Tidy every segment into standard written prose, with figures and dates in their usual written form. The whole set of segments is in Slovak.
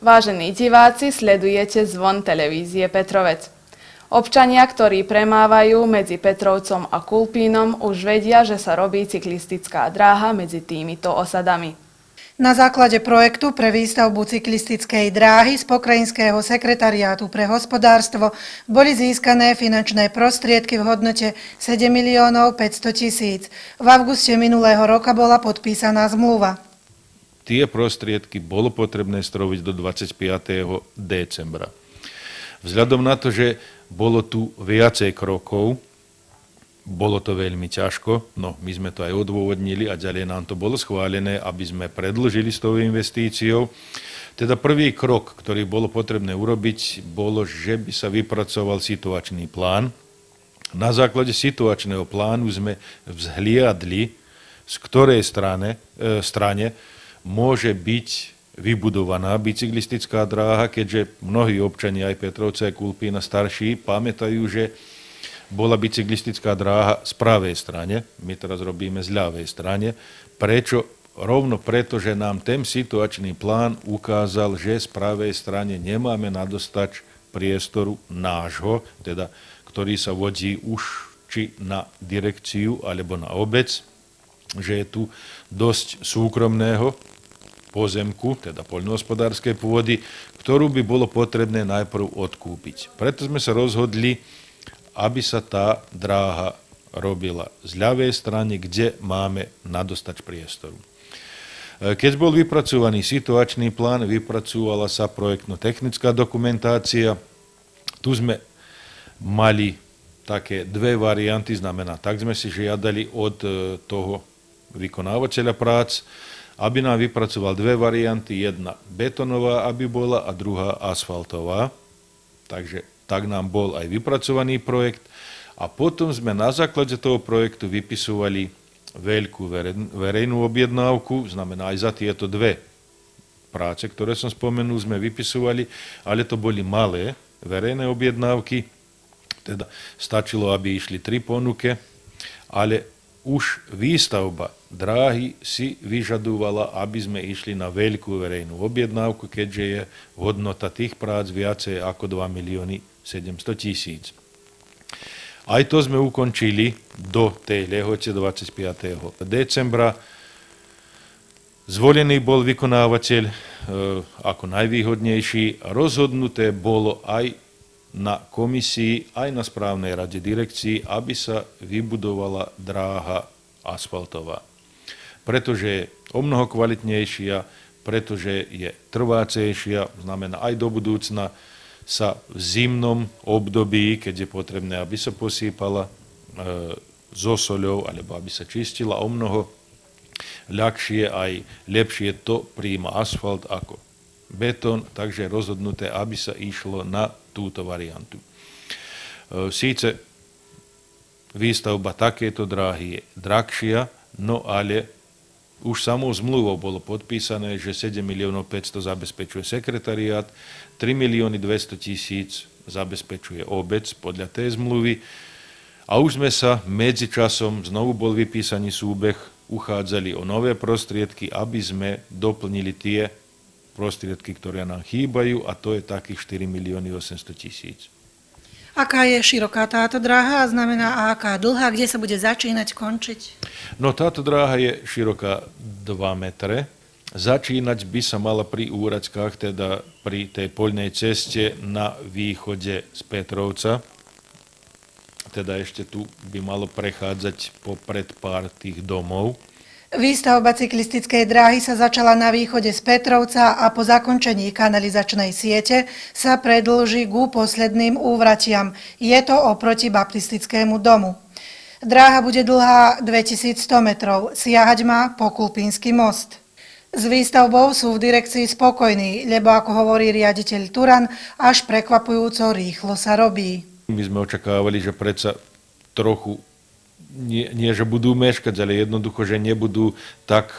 Vážení diváci, sledujete zvon televízie Petrovec. Občania, ktorí premávajú medzi Petrovcom a Kulpínom, už vedia, že sa robí cyklistická dráha medzi týmito osadami. Na základe projektu pre výstavbu cyklistickej dráhy z Pokrajinského sekretariátu pre hospodárstvo boli získané finančné prostriedky v hodnote 7 500 000. V auguste minulého roka bola podpísaná zmluva. Tie prostriedky bolo potrebné stroviť do 25. decembra. Vzhľadom na to, že bolo tu viacej krokov, bolo to veľmi ťažko, no my sme to aj odôvodnili a ďalej nám to bolo schválené, aby sme predĺžili s tou investíciou. Teda prvý krok, ktorý bolo potrebné urobiť, bolo, že by sa vypracoval situačný plán. Na základe situačného plánu sme vzhliadli, z ktorej strane môže byť vybudovaná bicyklistická dráha, keďže mnohí občania aj Petrovca aj Kulpína starší pamätajú, že bola bicyklistická dráha z pravej strane, my teraz robíme z ľavej strane. Prečo? Rovno preto, že nám ten situačný plán ukázal, že z pravej strane nemáme nadostač priestoru nášho, teda, ktorý sa vodí už či na direkciu alebo na obec, že je tu dosť súkromného pozemku, teda poľnohospodárskej pôdy, ktorú by bolo potrebné najprv odkúpiť. Preto sme sa rozhodli, aby sa tá dráha robila z ľavej strany, kde máme nadostač priestoru. Keď bol vypracovaný situačný plán, vypracovala sa projektno-technická dokumentácia. Tu sme mali také dve varianty, znamená, tak sme si žiadali od toho vykonávateľa prác, aby nám vypracoval dve varianty, jedna betonová, aby bola, a druhá asfaltová. Takže tak nám bol aj vypracovaný projekt. A potom sme na základe toho projektu vypisovali veľkú verejnú objednávku, znamená aj za tieto dve práce, ktoré som spomenul, sme vypisovali, ale to boli malé verejné objednávky, teda stačilo, aby išli 3 ponuky, ale už výstavba dráhy si vyžadovala, aby sme išli na veľkú verejnú objednávku, keďže je hodnota tých prác viacej ako 2 700 000. Aj to sme ukončili do tej lehote 25. decembra. Zvolený bol vykonávateľ ako najvýhodnejší. Rozhodnuté bolo aj na komisii, aj na správnej rade direkcií, aby sa vybudovala dráha asfaltová. Pretože je omnoho kvalitnejšia, pretože je trvácejšia, znamená aj do budúcna sa v zimnom období, keď je potrebné, aby sa posýpala so soľou, alebo aby sa čistila, omnoho ľahšie aj lepšie to prijíma asfalt ako betón, takže rozhodnuté, aby sa išlo na túto variantu. Síce výstavba takéto dráhy je drahšia, no ale už samou zmluvou bolo podpísané, že 7 500 000 zabezpečuje sekretariát, 3 200 000 zabezpečuje obec podľa tej zmluvy. A už sme sa medzičasom, znovu bol vypísaný súbeh, uchádzali o nové prostriedky, aby sme doplnili tie prostriedky, ktoré nám chýbajú, a to je takých 4 800 000. Aká je široká táto dráha, a znamená aká dlhá, kde sa bude začínať, končiť? No táto dráha je široká 2 metre. Začínať by sa mala pri Úraďkách, teda pri tej poľnej ceste na východe z Petrovca. Teda ešte tu by malo prechádzať popred pár tých domov. Výstavba cyklistickej dráhy sa začala na východe z Petrovca a po zakončení kanalizačnej siete sa predĺži ku posledným úvratiam. Je to oproti baptistickému domu. Dráha bude dlhá 2100 metrov, siahať má po Kulpínsky most. S výstavbou sú v direkcii spokojní, lebo ako hovorí riaditeľ Turan, až prekvapujúco rýchlo sa robí. My sme očakávali, že predsa trochu nie, že budú meškať, ale jednoducho, že nebudú tak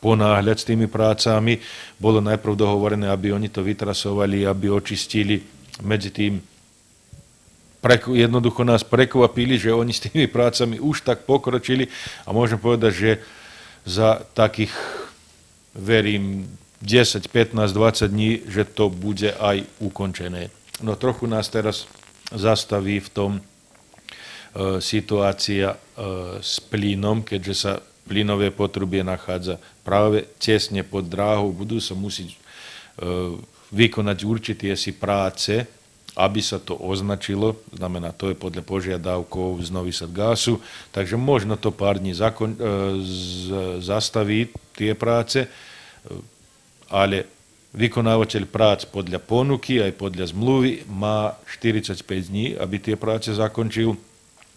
ponáhľať s tými prácami. Bolo najprv dohovorené, aby oni to vytrasovali, aby očistili. Medzi tým jednoducho nás prekvapili, že oni s tými prácami už tak pokročili a môžem povedať, že za takých, verím, 10, 15, 20 dní, že to bude aj ukončené. No trochu nás teraz zastaví v tom situácia s plynom, keďže sa plynové potrubie nachádza práve tesne pod dráhou, budú sa musieť vykonať určité si práce, aby sa to označilo, znamená, to je podľa požiadavkov z Novi Sad Gasu, takže možno to pár dní zastaví tie práce, ale vykonávateľ prác podľa ponuky aj podľa zmluvy má 45 dní, aby tie práce zakončil.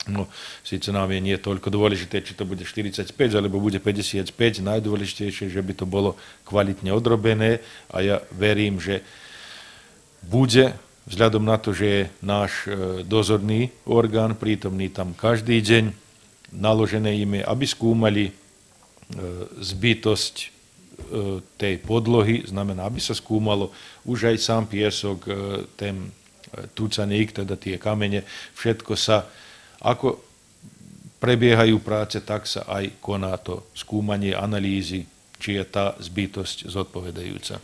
No, síce nám je nie toľko dôležité, či to bude 45 alebo bude 55, najdôležitejšie, že by to bolo kvalitne odrobené a ja verím, že bude, vzhľadom na to, že je náš dozorný orgán prítomný tam každý deň, naložené im je, aby skúmali zbytosť tej podlohy, znamená, aby sa skúmalo už aj sám piesok, ten tucaník, teda tie kamene, všetko sa, ako prebiehajú práce, tak sa aj koná to skúmanie, analýzy, či je tá zbytosť zodpovedajúca.